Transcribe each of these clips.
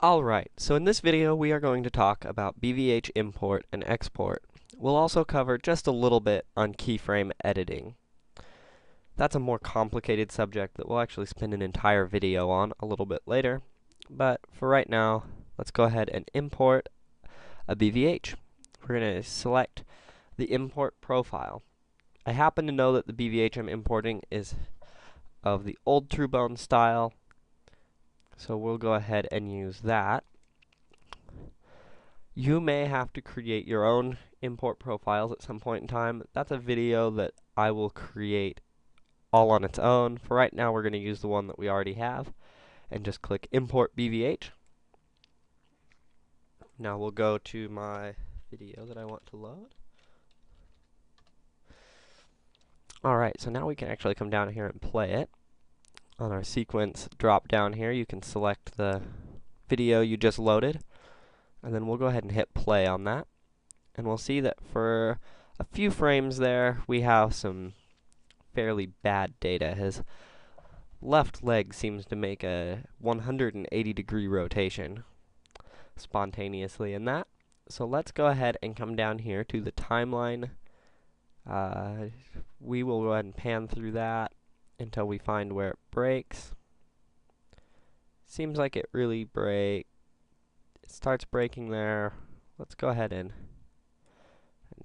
Alright, so in this video we are going to talk about BVH import and export. We'll also cover just a little bit on keyframe editing. That's a more complicated subject that we'll actually spend an entire video on a little bit later. But for right now, let's go ahead and import a BVH. We're going to select the import profile. I happen to know that the BVH I'm importing is of the old TrueBone style, so we'll go ahead and use that. You may have to create your own import profiles at some point in time. That's a video that I will create all on its own. For right now, we're going to use the one that we already have and just click Import BVH. Now we'll go to my video that I want to load. Alright, so now we can actually come down here and play it. On our sequence drop down here, you can select the video you just loaded, and then we'll go ahead and hit play on that. And we'll see that for a few frames there, we have some fairly bad data. His left leg seems to make a 180-degree rotation spontaneously in that. So let's go ahead and come down here to the timeline. We will go ahead and pan through that until we find where it breaks. Seems like it really it starts breaking there. Let's go ahead and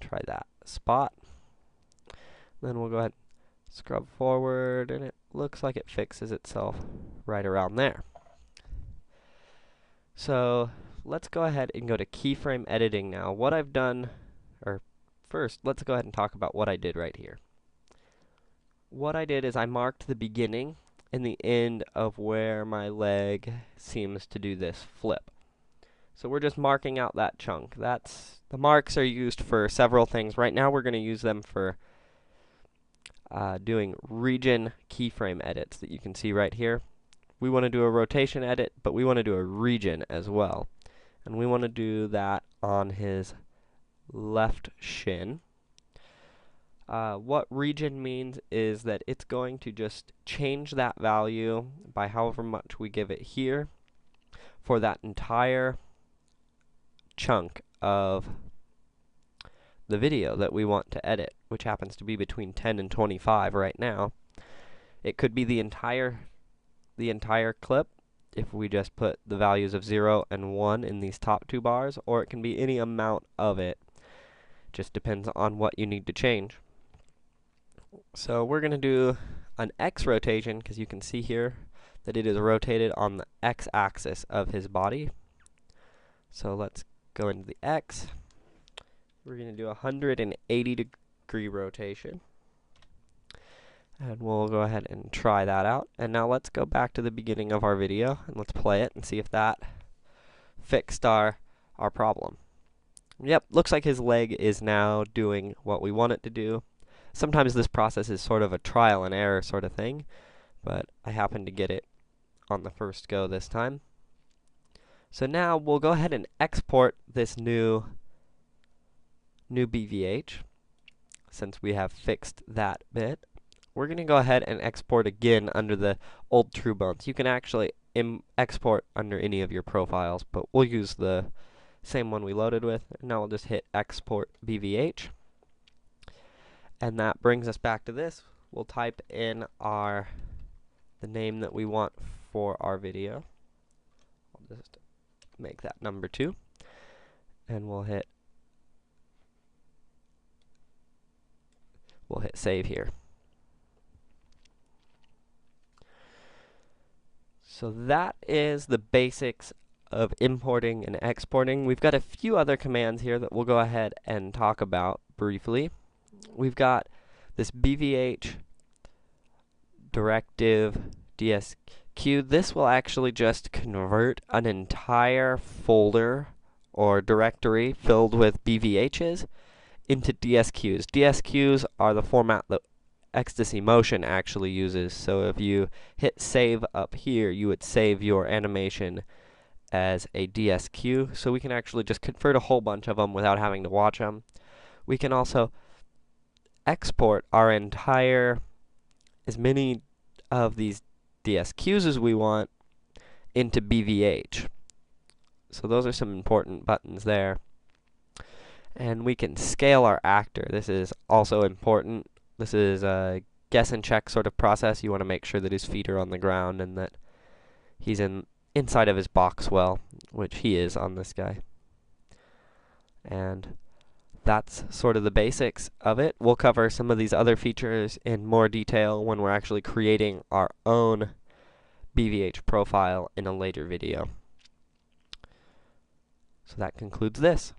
try that spot. Then we'll go ahead and scrub forward, and it looks like it fixes itself right around there. So let's go ahead and go to keyframe editing now. What I've done, or first, let's go ahead and talk about what I did right here. What I did is I marked the beginning and the end of where my leg seems to do this flip. So we're just marking out that chunk. The marks are used for several things. Right now we're going to use them for doing region keyframe edits that you can see right here. We want to do a rotation edit, but we want to do a region as well. And we want to do that on his left shin. What region means is that it's going to just change that value by however much we give it here for that entire chunk of the video that we want to edit, which happens to be between 10 and 25 right now. It could be the entire clip if we just put the values of 0 and 1 in these top two bars, or it can be any amount of it. Just depends on what you need to change. So we're going to do an X rotation, because you can see here that it is rotated on the X axis of his body. So let's go into the X. We're going to do a 180-degree rotation. And we'll go ahead and try that out. And now let's go back to the beginning of our video and let's play it and see if that fixed our problem. Yep, looks like his leg is now doing what we want it to do. Sometimes this process is sort of a trial and error sort of thing, but I happened to get it on the first go this time. So now we'll go ahead and export this new BVH, since we have fixed that bit. We're going to go ahead and export again under the old TrueBones. You can actually export under any of your profiles, but we'll use the same one we loaded with. Now we'll just hit Export BVH. And that brings us back to this. We'll type in the name that we want for our video. I'll just make that number 2. And we'll hit save here. So that is the basics of importing and exporting. We've got a few other commands here that we'll go ahead and talk about briefly. We've got this BVH directive DSQ. This will actually just convert an entire folder or directory filled with BVHs into DSQs. DSQs are the format that Ecstasy Motion actually uses. So if you hit save up here, you would save your animation as a DSQ. So we can actually just convert a whole bunch of them without having to watch them. We can also export our as many of these DSQs as we want into BVH. So those are some important buttons there. And we can scale our actor. This is also important. This is a guess and check sort of process. You want to make sure that his feet are on the ground and that he's inside of his box well, which he is on this guy. And that's sort of the basics of it. We'll cover some of these other features in more detail when we're actually creating our own BVH profile in a later video. So that concludes this.